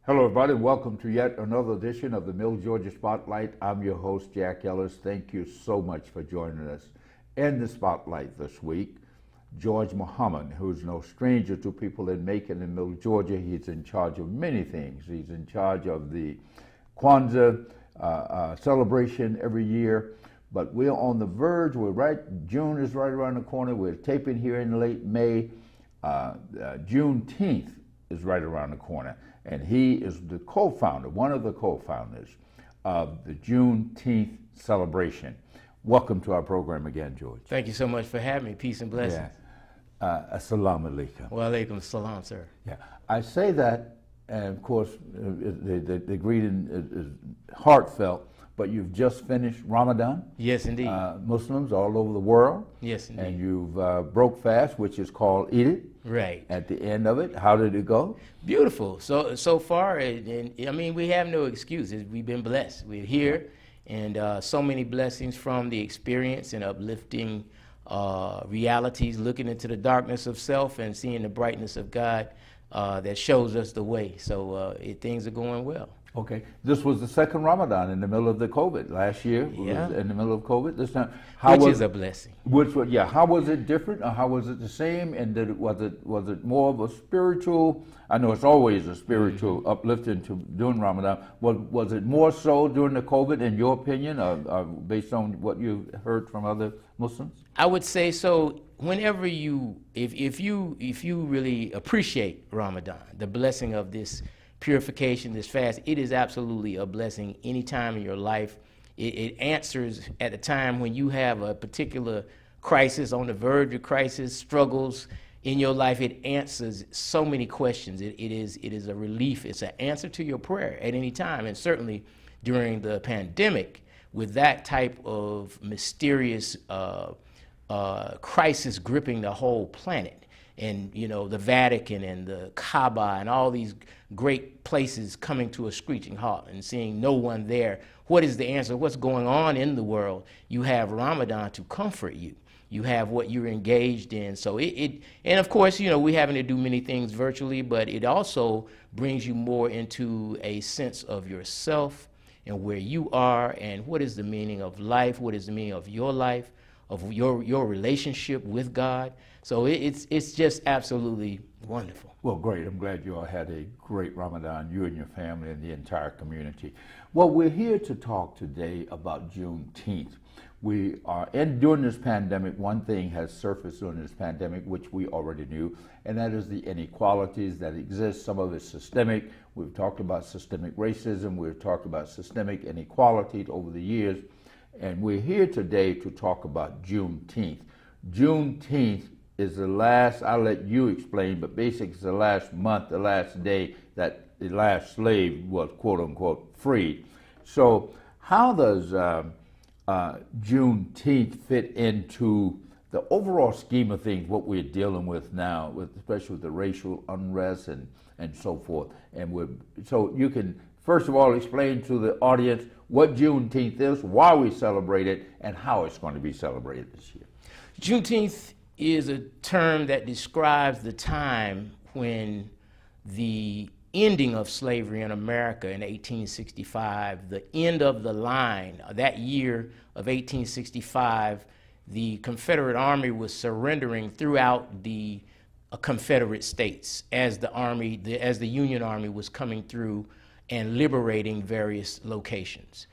Hello, everybody. Welcome to yet another edition of the Mill Georgia Spotlight. I'm your host, Jack Ellis. Thank you so much for joining us in the Spotlight this week. George Muhammad, who's no stranger to people in Macon and Mill, Georgia. He's in charge of many things. He's in charge of the Kwanzaa celebration every year. But we're on the verge. June is right around the corner. We're taping here in late May. Juneteenth is right around the corner. And he is the co-founder, one of the co-founders of the Juneteenth celebration. Welcome to our program again, George. Thank you so much for having me. Peace and blessings. Yeah. Assalamu alaikum. Wa alaikum salam, sir. Yeah. I say that, and of course, the greeting is heartfelt, but you've just finished Ramadan. Yes, indeed. Muslims all over the world. Yes, indeed. And you've broke fast, which is called Eid. Right. At the end of it, how did it go? Beautiful. So far, and I mean, we have no excuses. We've been blessed. We're here, and so many blessings from the experience and uplifting realities, looking into the darkness of self and seeing the brightness of God that shows us the way. So things are going well. Okay, this was the second Ramadan in the middle of the COVID. Last year Yeah. was in the middle of COVID. This time, Which is a blessing. How was it different, or how was it the same? And was it more of a spiritual? I know it's always a spiritual uplifting to doing Ramadan. Was it more so during the COVID, in your opinion, or based on what you've heard from other Muslims? I would say so. Whenever if you really appreciate Ramadan, the blessing of this purification, this fast, it is absolutely a blessing any time in your life. It answers at a time when you have a particular crisis, on the verge of crisis, struggles in your life. It answers so many questions. It is a relief. It's an answer to your prayer at any time. And certainly during the pandemic, with that type of mysterious crisis gripping the whole planet, and the Vatican and the Kaaba and all these great places coming to a screeching halt and seeing no one there. What is the answer? What's going on in the world? You have Ramadan to comfort you. You have what you're engaged in. So and of course, we're having to do many things virtually, but it also brings you more into a sense of yourself and where you are and what is the meaning of life, what is the meaning of your life, of your relationship with God. So it's just absolutely wonderful. Well, great. I'm glad you all had a great Ramadan, you and your family and the entire community. Well, we're here to talk today about Juneteenth. During this pandemic, one thing has surfaced during this pandemic, which we already knew, and that is the inequalities that exist. Some of it's systemic. We've talked about systemic racism. We've talked about systemic inequality over the years. And we're here today to talk about Juneteenth. Juneteenth is the last, I'll let you explain, but basically it's the last month, the last day that the last slave was quote unquote freed. So how does Juneteenth fit into the overall scheme of things, what we're dealing with now, especially with the racial unrest and so forth? So you can first of all explain to the audience what Juneteenth is, why we celebrate it, and how it's going to be celebrated this year. Juneteenth is a term that describes the time when the ending of slavery in America in 1865, the end of the line, that year of 1865, the Confederate Army was surrendering throughout the Confederate states as the Union Army was coming through and liberating various locations.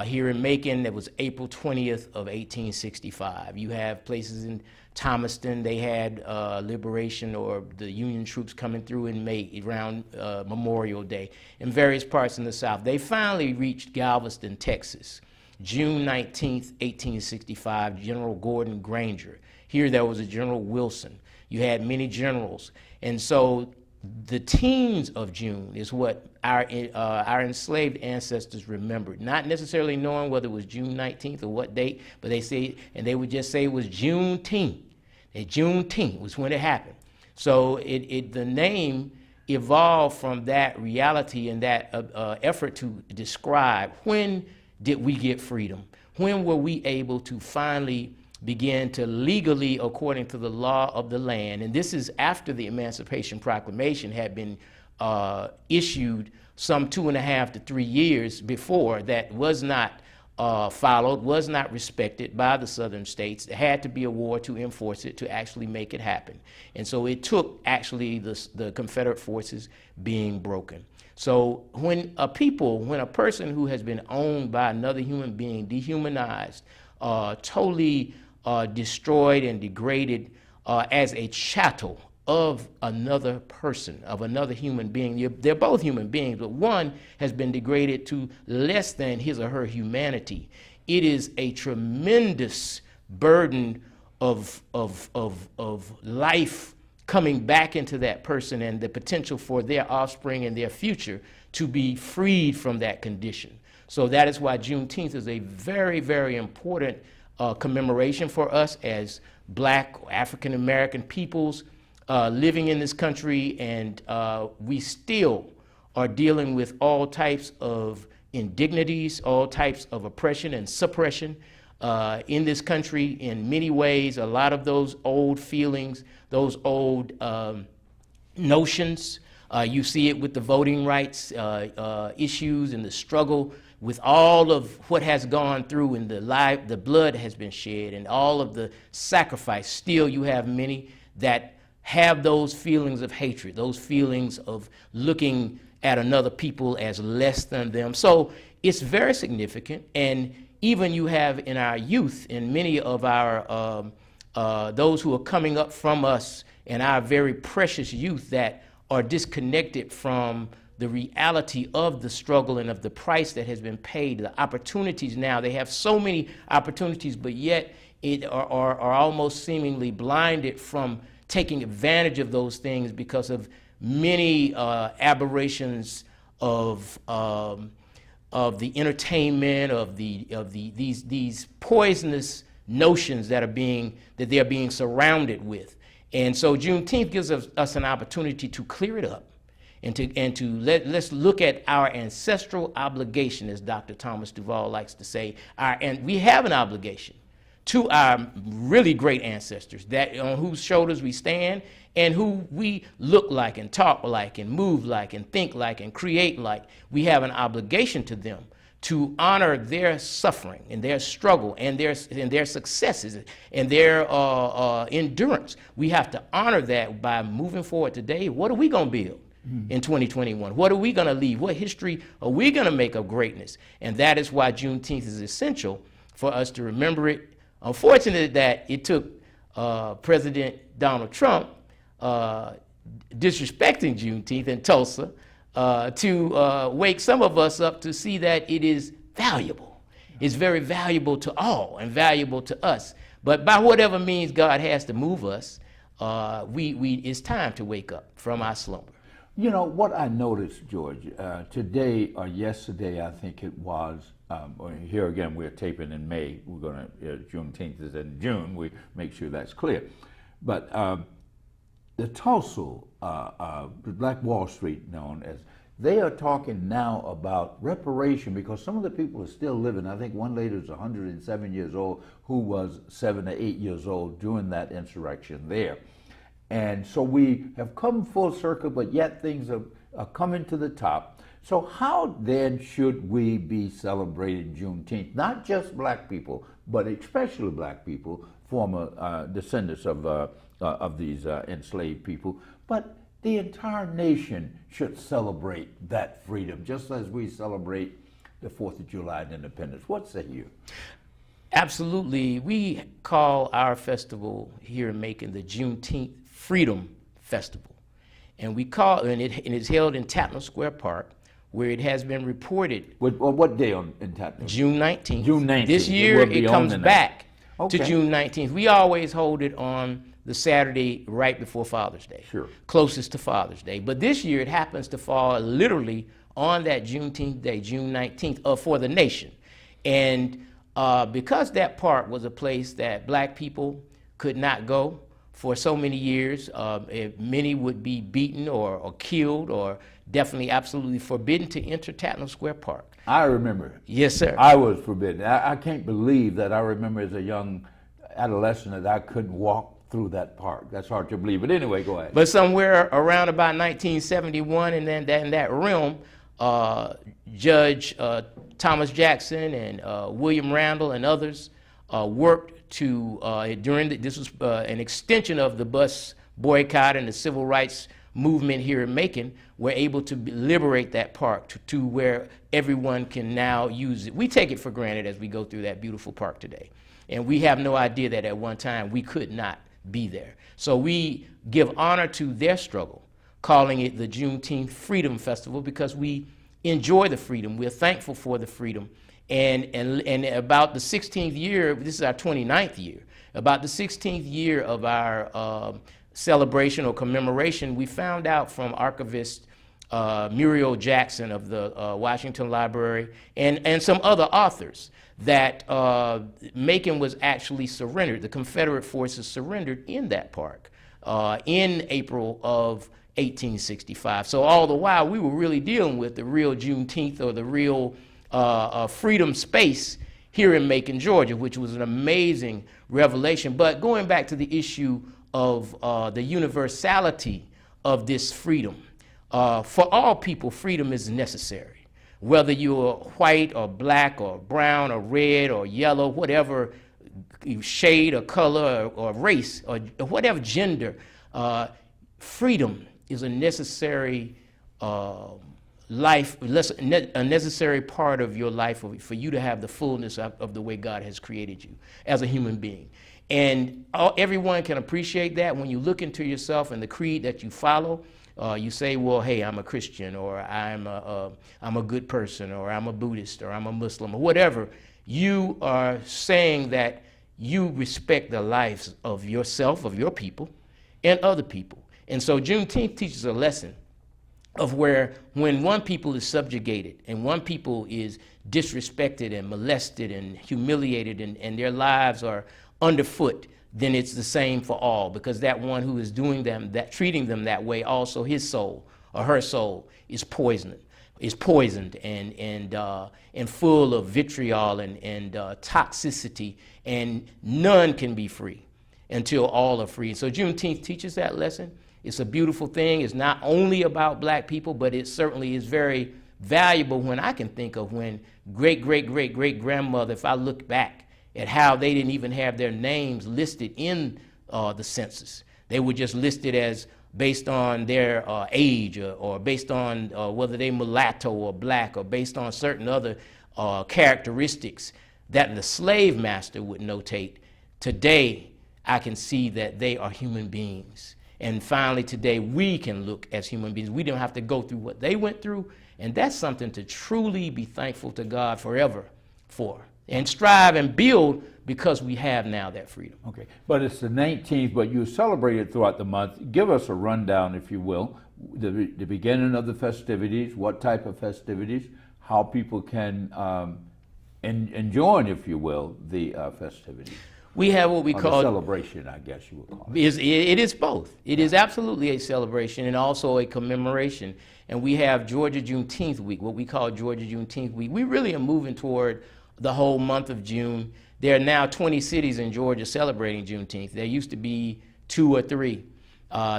Here in Macon, it was April 20th of 1865. You have places in Thomaston, they had liberation, or the Union troops coming through in May around Memorial Day. In various parts in the South, they finally reached Galveston, Texas, June 19th, 1865, General Gordon Granger. Here there was a General Wilson. You had many generals. And so the teens of June is what our enslaved ancestors remembered, not necessarily knowing whether it was June 19th or what date, but they would just say it was Juneteenth. And Juneteenth was when it happened. So the name evolved from that reality and that effort to describe when did we get freedom? When were we able to finally begin to legally, according to the law of the land, and this is after the Emancipation Proclamation had been issued some 2.5 to 3 years before that was not followed, was not respected by the southern states. There had to be a war to enforce it, to actually make it happen. And so it took actually the Confederate forces being broken. So when a person who has been owned by another human being, dehumanized, totally destroyed and degraded as a chattel of another person, of another human being. They're both human beings, but one has been degraded to less than his or her humanity. It is a tremendous burden of life coming back into that person, and the potential for their offspring and their future to be freed from that condition. So that is why Juneteenth is a very, very important commemoration for us as Black, African American peoples living in this country, and we still are dealing with all types of indignities, all types of oppression and suppression in this country in many ways. A lot of those old feelings, those old notions, you see it with the voting rights issues and the struggle with all of what has gone through, and the blood has been shed and all of the sacrifice. Still, you have many that have those feelings of hatred, those feelings of looking at another people as less than them. So it's very significant. And even you have in our youth, in many of our, those who are coming up from us, and our very precious youth that are disconnected from the reality of the struggle and of the price that has been paid, the opportunities now. They have so many opportunities, but yet are almost seemingly blinded from taking advantage of those things because of many aberrations of the entertainment, of these poisonous notions that they're being surrounded with. And so Juneteenth gives us an opportunity to clear it up, and let's look at our ancestral obligation, as Dr. Thomas Duvall likes to say. And we have an obligation to our really great ancestors, that on whose shoulders we stand, and who we look like and talk like and move like and think like and create like. We have an obligation to them to honor their suffering and their struggle and their successes and their endurance. We have to honor that by moving forward today. What are we going to build in 2021? What are we going to leave? What history are we going to make of greatness? And that is why Juneteenth is essential for us to remember it. Unfortunately, that it took President Donald Trump disrespecting Juneteenth in Tulsa to wake some of us up to see that it is valuable. It's very valuable to all and valuable to us. But by whatever means God has to move us, it's time to wake up from our slumber. You know, what I noticed, George, today or yesterday, I think it was, here again, we're taping in May. We're going to, Juneteenth is in June. We make sure that's clear. But the Tulsa, Black Wall Street known as, they are talking now about reparation because some of the people are still living. I think one lady was 107 years old who was 7 to 8 years old during that insurrection there. And so we have come full circle, but yet things are coming to the top. So how then should we be celebrating Juneteenth? Not just Black people, but especially Black people, former descendants of these enslaved people. But the entire nation should celebrate that freedom, just as we celebrate the 4th of July and independence. What say you? Absolutely. We call our festival here in Macon the Juneteenth Freedom Festival. And it's held in Tatnall Square Park, where it has been reported. What day in Tatnall? June 19th. June 19th. This year it comes back to June 19th. We always hold it on the Saturday right before Father's Day, sure, closest to Father's Day. But this year it happens to fall literally on that Juneteenth day, June 19th, for the nation. And because that park was a place that Black people could not go for so many years, many would be beaten or killed, or definitely absolutely forbidden to enter Tatnall Square Park. I remember. Yes, sir. I was forbidden. I can't believe that. I remember as a young adolescent that I couldn't walk through that park. That's hard to believe. But anyway, go ahead. But somewhere around about 1971 and then in that realm, Judge Thomas Jackson and William Randall and others worked to, this was an extension of the bus boycott and the civil rights movement here in Macon, were able to liberate that park to where everyone can now use it. We take it for granted as we go through that beautiful park today. And we have no idea that at one time we could not be there. So we give honor to their struggle, calling it the Juneteenth Freedom Festival, because we enjoy the freedom. We're thankful for the freedom. And about the 16th year, this is our 29th year, about the 16th year of our celebration or commemoration, we found out from archivist Muriel Jackson of the Washington Library and some other authors that Macon was actually surrendered. The Confederate forces surrendered in that park in April of 1865. So all the while we were really dealing with the real Juneteenth, or the real freedom space here in Macon, Georgia, which was an amazing revelation. But going back to the issue of the universality of this freedom, for all people, freedom is necessary. Whether you're white or black or brown or red or yellow, whatever shade or color or race or whatever gender, freedom is a necessary a necessary part of your life for you to have the fullness of the way God has created you as a human being. And everyone can appreciate that. When you look into yourself and the creed that you follow, you say, well, hey, I'm a Christian, or I'm a good person, or I'm a Buddhist, or I'm a Muslim, or whatever. You are saying that you respect the lives of yourself, of your people, and other people. And so Juneteenth teaches a lesson of where when one people is subjugated and one people is disrespected and molested and humiliated and their lives are underfoot, then it's the same for all, because that one who is doing them, that treating them that way, also his soul or her soul is poisoned and full of vitriol and toxicity, and none can be free until all are free. So Juneteenth teaches that lesson. It's a beautiful thing. It's not only about black people, but it certainly is very valuable when I can think of when great-great-great-great-grandmother, if I look back at how they didn't even have their names listed in the census. They were just listed as based on their age or based on whether they mulatto or black, or based on certain other characteristics that the slave master would notate. Today, I can see that they are human beings. And finally, today, we can look as human beings. We don't have to go through what they went through. And that's something to truly be thankful to God forever for, and strive and build, because we have now that freedom. Okay, but it's the 19th, but you celebrate it throughout the month. Give us a rundown, if you will, the beginning of the festivities, what type of festivities, how people can enjoy, if you will, the festivities. We have what we call a celebration, I guess you would call it. It is both. It is absolutely a celebration and also a commemoration. And we have Georgia Juneteenth Week, what we call Georgia Juneteenth Week. We really are moving toward the whole month of June. There are now 20 cities in Georgia celebrating Juneteenth. There used to be 2 or 3.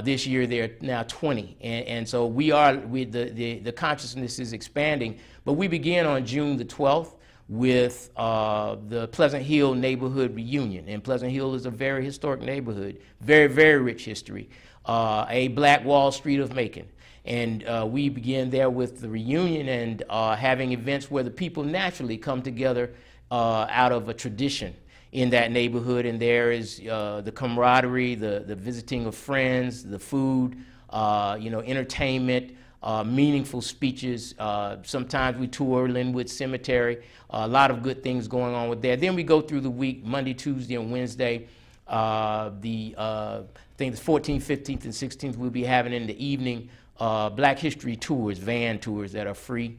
This year there are now 20. And so the consciousness is expanding. But we begin on June the 12th. With the Pleasant Hill neighborhood reunion. And Pleasant Hill is a very historic neighborhood, very, very rich history, a Black Wall Street of Macon. And we begin there with the reunion and having events where the people naturally come together out of a tradition in that neighborhood. And there is the camaraderie, the visiting of friends, the food, entertainment, meaningful speeches. Sometimes we tour Linwood Cemetery. A lot of good things going on with that. Then we go through the week, Monday, Tuesday, and Wednesday. I think the 14th, 15th, and 16th we'll be having in the evening Black History tours, van tours that are free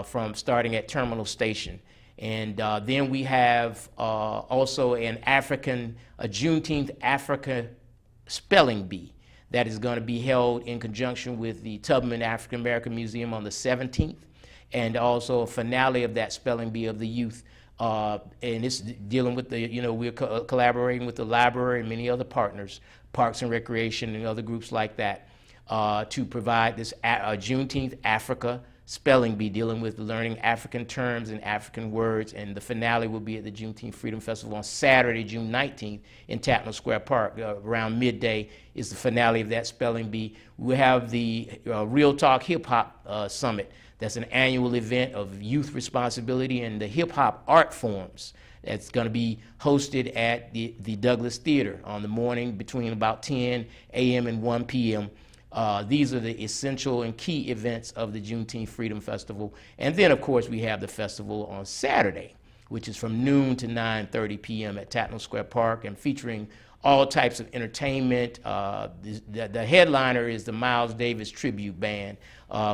from starting at Terminal Station. And then we have also a Juneteenth Africa Spelling Bee that is going to be held in conjunction with the Tubman African American Museum on the 17th, and also a finale of that Spelling Bee of the youth. And it's dealing with we're collaborating with the library and many other partners, Parks and Recreation and other groups like that, to provide this Juneteenth Africa spelling bee dealing with learning African terms and African words, and the finale will be at the Juneteenth Freedom Festival on Saturday, June 19th in Tappan Square Park. Around midday is the finale of that spelling bee. We have the Real Talk Hip Hop Summit. That's an annual event of youth responsibility and the hip hop art forms. That's going to be hosted at the Douglas Theater on the morning between about 10 a.m. and 1 p.m. These are the essential and key events of the Juneteenth Freedom Festival. And then, of course, we have the festival on Saturday, which is from noon to 9:30 p.m. at Tappan Square Park, and featuring all types of entertainment. The headliner is the Miles Davis Tribute Band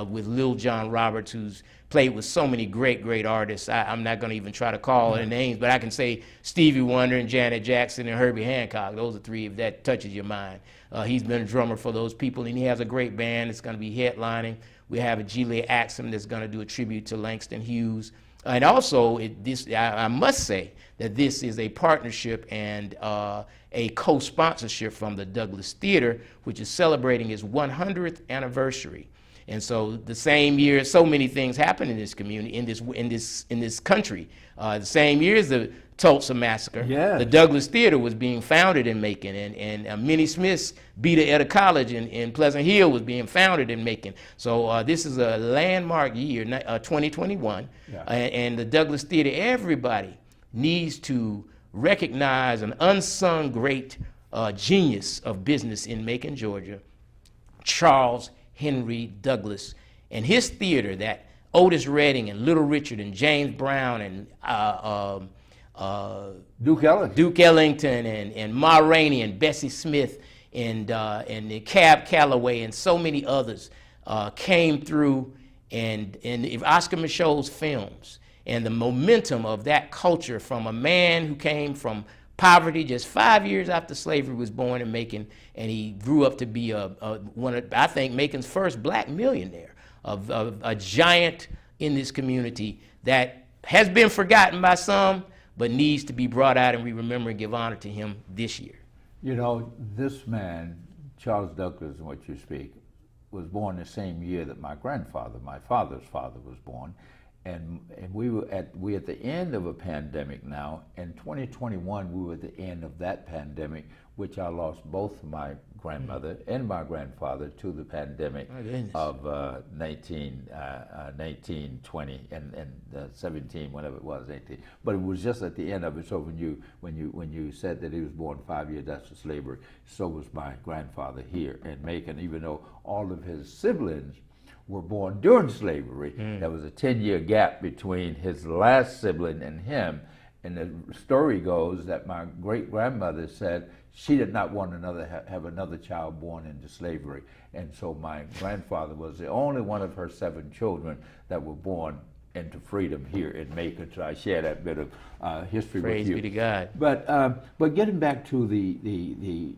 with Lil John Roberts, who's played with so many great artists. I'm not going to even try to call their names, but I can say Stevie Wonder and Janet Jackson and Herbie Hancock. Those are three, if that touches your mind. He's been a drummer for those people, and he has a great band that's going to be headlining. We have a Geely Axum that's going to do a tribute to Langston Hughes. And also, I must say that this is a partnership and a co-sponsorship from the Douglas Theater, which is celebrating its 100th anniversary. And so the same year, so many things happened in this community, in this country. The same year as the Tulsa Massacre, the Douglas Theater was being founded in Macon, and Minnie Smith's Beta Etta College in Pleasant Hill was being founded in Macon. So this is a landmark year, 2021, and the Douglas Theater, everybody needs to recognize an unsung great genius of business in Macon, Georgia, Charles Henry Douglas, and his theater that Otis Redding and Little Richard and James Brown and Duke Ellington and Ma Rainey and Bessie Smith and Cab Calloway and so many others came through, and Oscar Micheaux's films and the momentum of that culture from a man who came from poverty just 5 years after slavery was born in Macon, and he grew up to be one of, I think, Macon's first black millionaire, of a giant in this community that has been forgotten by some, but needs to be brought out, and we remember and give honor to him this year. You know, this man, Charles Douglas, in which you speak, was born the same year that my grandfather, my father's father, was born. And we were at the end of a pandemic now. In 2021, we were at the end of that pandemic, which I lost both my grandmother and my grandfather to the pandemic of 1920 and 17, whatever it was, 18. But it was just at the end of it. So when you said that he was born 5 years after slavery, so was my grandfather here in Macon, even though all of his siblings were born during slavery. There was a 10-year gap between his last sibling and him. And the story goes that my great-grandmother said she did not want have another child born into slavery. And so my grandfather was the only one of her 7 children that were born into freedom here in Macon. So I share that bit of history Praise with you. Praise be to God. But getting back to the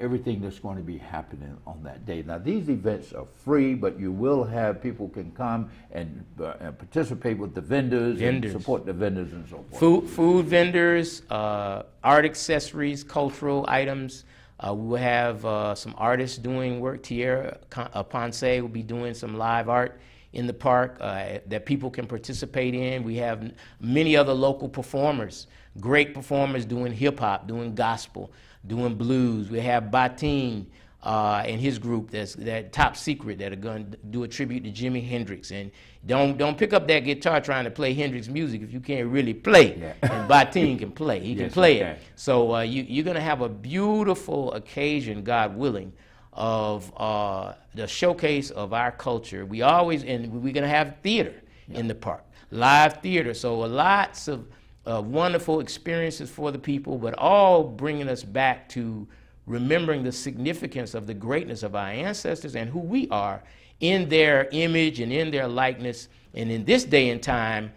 everything that's going to be happening on that day. Now, these events are free, but you will have people can come and participate with the vendors and support the vendors and so forth. Food vendors, art accessories, cultural items. We will have some artists doing work. Tierra Ponce will be doing some live art in the park that people can participate in. We have many other local performers, great performers doing hip hop, doing gospel, doing blues. We have Batin and his group that Top Secret that are going to do a tribute to Jimi Hendrix. And don't pick up that guitar trying to play Hendrix music if you can't really play. And Batin can play. He can play it. So you're going to have a beautiful occasion, God willing, of the showcase of our culture. We're going to have theater in the park, live theater. So lots of wonderful experiences for the people, but all bringing us back to remembering the significance of the greatness of our ancestors and who we are in their image and in their likeness, and in this day and time,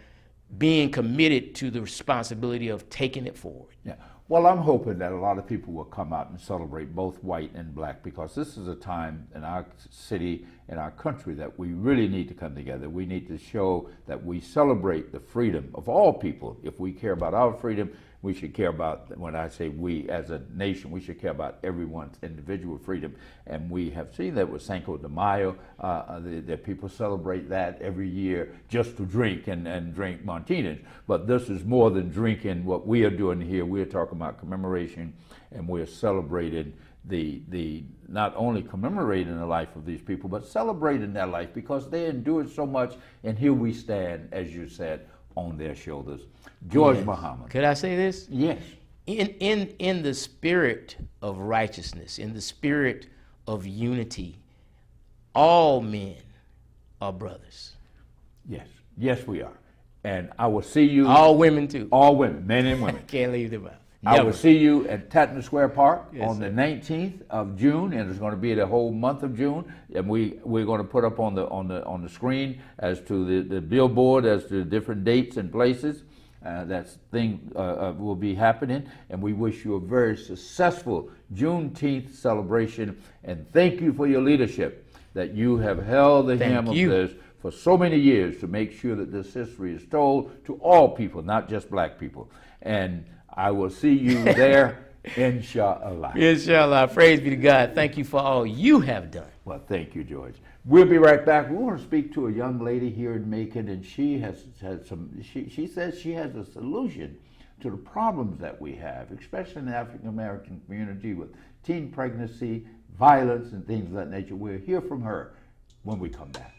being committed to the responsibility of taking it forward. Yeah. Well, I'm hoping that a lot of people will come out and celebrate both white and black, because this is a time in our city in our country that we really need to come together. We need to show that we celebrate the freedom of all people. If we care about our freedom, we should care about, when I say we as a nation, we should care about everyone's individual freedom. And we have seen that with Cinco de Mayo, that people celebrate that every year just to drink and drink martinis. But this is more than drinking. What we are doing here, we're talking about commemoration, and we're celebrating the not only commemorating the life of these people, but celebrating their life because they endured so much, and here we stand, as you said, on their shoulders. George Muhammad. Could I say this? Yes. In the spirit of righteousness, in the spirit of unity, all men are brothers. Yes. Yes, we are. And I will see you. All women too. All women, men and women. Can't leave them out. I will see you at Tatton Square Park on sir. the 19th of June, and it's going to be the whole month of June. And we're going to put up on the screen as to the billboard as to the different dates and places that thing will be happening. And we wish you a very successful Juneteenth celebration. And thank you for your leadership, that you have held the hem of this for so many years to make sure that this history is told to all people, not just black people. And I will see you there, inshallah. Inshallah. Praise be to God. Thank you for all you have done. Well, thank you, George. We'll be right back. We want to speak to a young lady here in Macon, and she has had she says she has a solution to the problems that we have, especially in the African American community with teen pregnancy, violence, and things of that nature. We'll hear from her when we come back.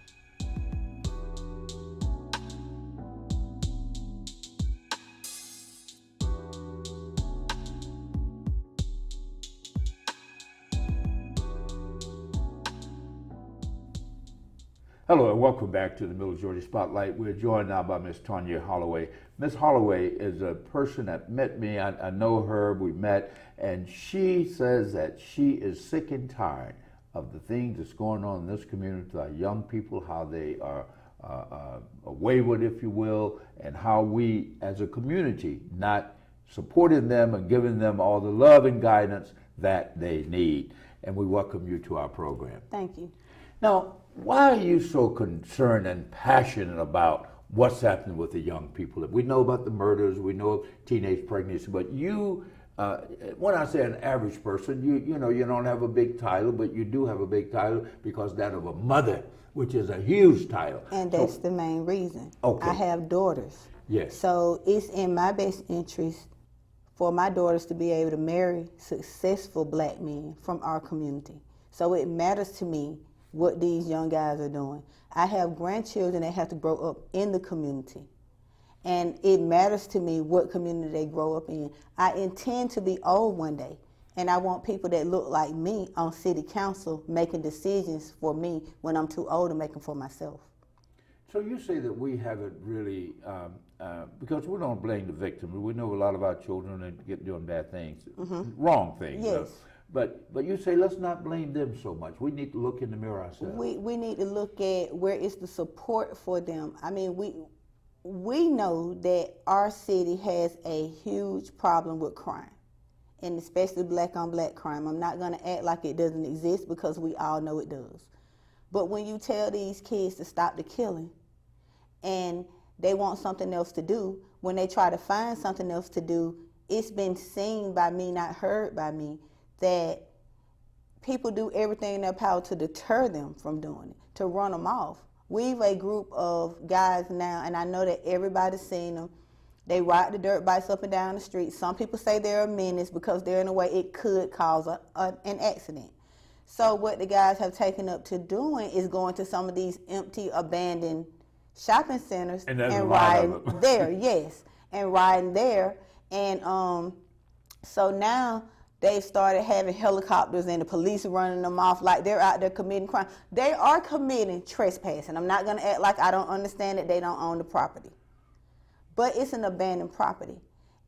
Hello and welcome back to the Middle Georgia Spotlight. We're joined now by Miss Tonya Holloway. Miss Holloway is a person that met me. I know her, we met, and she says that she is sick and tired of the things that's going on in this community, our young people, how they are wayward, if you will, and how we as a community not supporting them and giving them all the love and guidance that they need. And we welcome you to our program. Thank you. Now, why are you so concerned and passionate about what's happening with the young people? We know about the murders, we know of teenage pregnancy, but you, when I say an average person, you know, you don't have a big title, but you do have a big title because that of a mother, which is a huge title. And that's the main reason. Okay. I have daughters. Yes. So it's in my best interest for my daughters to be able to marry successful black men from our community. So it matters to me what these young guys are doing. I have grandchildren that have to grow up in the community. And it matters to me what community they grow up in. I intend to be old one day, and I want people that look like me on city council making decisions for me when I'm too old to make them for myself. So you say that we haven't really, because we don't blame the victim. We know a lot of our children are doing bad things, wrong things. Yes. But you say let's not blame them so much. We need to look in the mirror ourselves. We need to look at where is the support for them. I mean, we know that our city has a huge problem with crime, and especially black on black crime. I'm not going to act like it doesn't exist because we all know it does. But when you tell these kids to stop the killing and they want something else to do, when they try to find something else to do, it's been seen by me, not heard by me, that people do everything in their power to deter them from doing it, to run them off. We've a group of guys now, and I know that everybody's seen them. They ride the dirt bikes up and down the street. Some people say they're a menace because they're in a way it could cause an accident. So what the guys have taken up to doing is going to some of these empty, abandoned shopping centers and riding there, yes, and riding there. And so now they've started having helicopters and the police running them off like they're out there committing crime. They are committing trespassing. I'm not going to act like I don't understand that they don't own the property. But it's an abandoned property.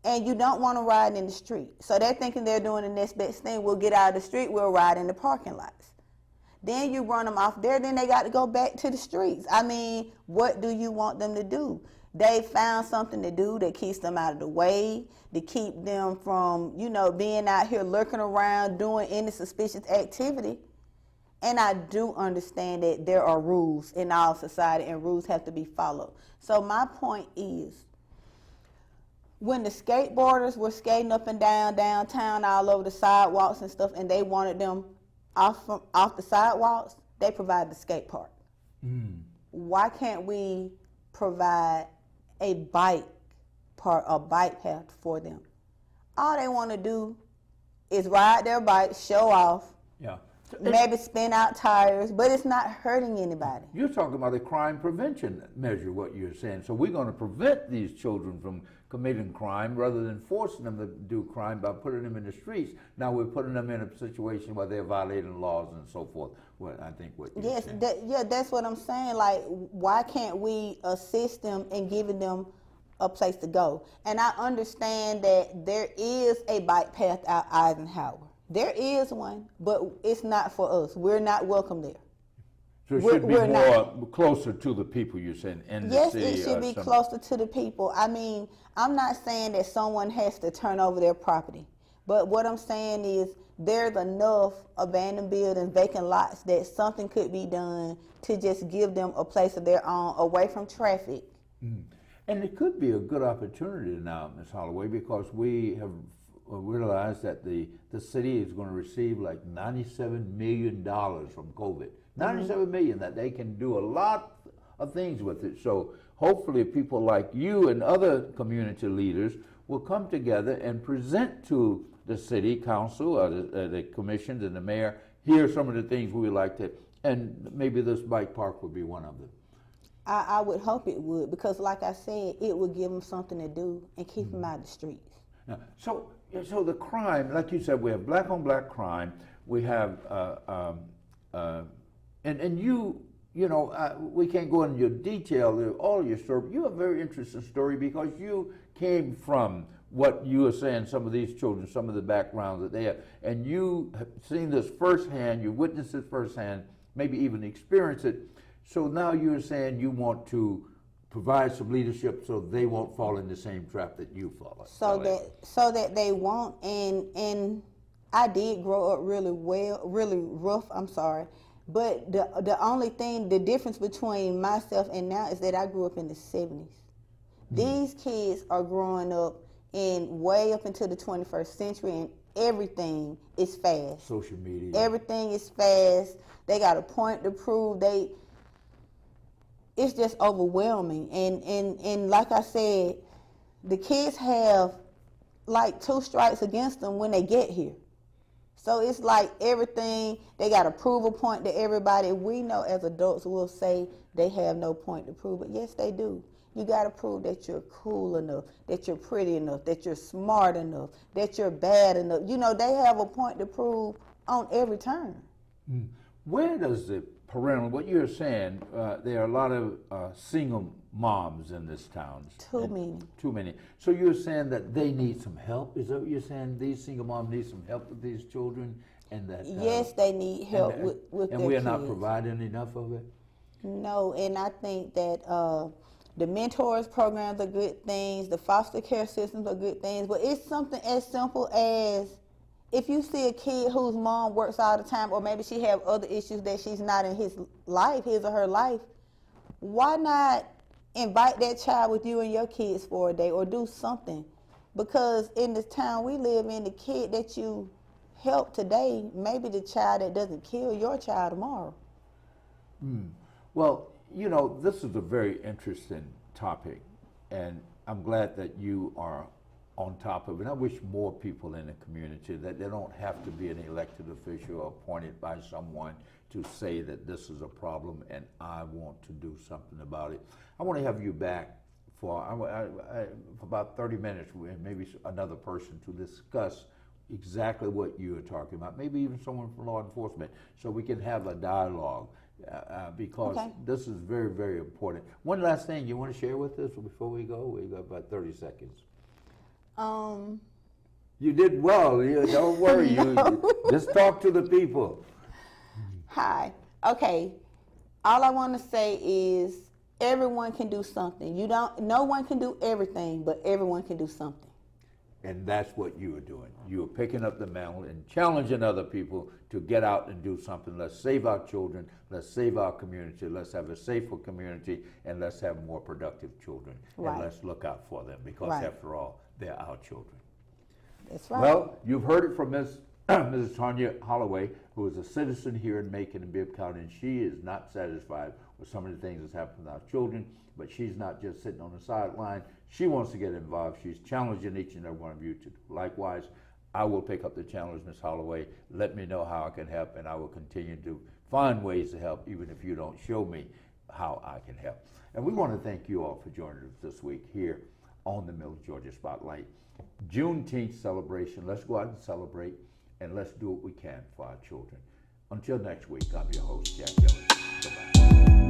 And you don't want to ride in the street. So they're thinking they're doing the next best thing. We'll get out of the street, we'll ride in the parking lots. Then you run them off there, then they got to go back to the streets. I mean, what do you want them to do? They found something to do that keeps them out of the way, to keep them from, you know, being out here lurking around, doing any suspicious activity. And I do understand that there are rules in our society and rules have to be followed. So my point is, when the skateboarders were skating up and down downtown all over the sidewalks and stuff, and they wanted them off the sidewalks, they provide the skate park. Why can't we provide a bike path for them? All they want to do is ride their bike, show off, Yeah. maybe spin out tires, but it's not hurting anybody. You're talking about a crime prevention measure, what you're saying. So we're going to prevent these children from committing crime rather than forcing them to do crime by putting them in the streets. Now we're putting them in a situation where they're violating laws and so forth. Well, I think what you're saying. That's what I'm saying. Like, why can't we assist them in giving them a place to go? And I understand that there is a bike path out Eisenhower. There is one, but it's not for us. We're not welcome there. So it should be more closer to the people, you're saying, in the city. Yes, it should be closer to the people. I mean, I'm not saying that someone has to turn over their property, but what I'm saying is there's enough abandoned buildings, vacant lots, that something could be done to just give them a place of their own, away from traffic. And it could be a good opportunity now, Ms. Holloway, because we have realized that the city is going to receive like $97 million from COVID. $97 million, that they can do a lot of things with it. So hopefully people like you and other community leaders will come together and present to the city council or the commissions and the mayor, here are some of the things we would like to, and maybe this bike park would be one of them. I would hope it would, because like I said, it would give them something to do and keep them out of the streets. Now, so the crime, like you said, we have black on black crime. We have, and you know, we can't go into your detail, all your story. You have a very interesting story because you came from what you were saying, some of these children, some of the backgrounds that they have, and you have seen this firsthand, you witnessed it firsthand, maybe even experienced it. So now you're saying you want to provide some leadership so they won't fall in the same trap that you fall in. So that they won't. And I did grow up really rough. I'm sorry, but the only thing, the difference between myself and now is that I grew up in the 70s. These kids are growing up in way up into the 21st century, and everything is fast. Social media. Everything is fast. They got a point to prove. It's just overwhelming. And like I said, the kids have like 2 strikes against them when they get here. So it's like everything, they got to prove a point to everybody. We know as adults will say they have no point to prove, but yes, they do. You got to prove that you're cool enough, that you're pretty enough, that you're smart enough, that you're bad enough. You know, they have a point to prove on every turn. Where does the parental, what you're saying, there are a lot of single moms in this town. Too many. Too many. So you're saying that they need some help? Is that what you're saying? These single moms need some help with these children? And that yes, they need help with their kids. And we're not providing enough of it? No, and I think that the mentors programs are good things, the foster care systems are good things, but it's something as simple as if you see a kid whose mom works all the time, or maybe she have other issues that she's not in his or her life, why not invite that child with you and your kids for a day or do something? Because in this town we live in, the kid that you help today may be the child that doesn't kill your child tomorrow. Well, you know, this is a very interesting topic, and I'm glad that you are on top of it. I wish more people in the community, that they don't have to be an elected official or appointed by someone to say that this is a problem and I want to do something about it. I want to have you back for about 30 minutes with maybe another person to discuss exactly what you are talking about, maybe even someone from law enforcement, so we can have a dialogue. Because this is very, very important. One last thing you want to share with us before we go? We got about 30 seconds. You did well. Don't worry. No. You just talk to the people. Hi. Okay. All I want to say is everyone can do something. No one can do everything, but everyone can do something. And that's what you are doing. You are picking up the mantle and challenging other people to get out and do something. Let's save our children. Let's save our community. Let's have a safer community, and let's have more productive children. Right. And let's look out for them because, Right. after all, they're our children. That's right. Well, you've heard it from Mrs. Tonya Holloway, who is a citizen here in Macon and Bibb County, and she is not satisfied with some of the things that's happening with our children, but she's not just sitting on the sideline. She wants to get involved. She's challenging each and every one of you to do likewise. I will pick up the challenge, Ms. Holloway. Let me know how I can help, and I will continue to find ways to help, even if you don't show me how I can help. And we want to thank you all for joining us this week here on the Middle Georgia Spotlight. Juneteenth celebration. Let's go out and celebrate, and let's do what we can for our children. Until next week, I'm your host, Jack Ellis. Bye-bye.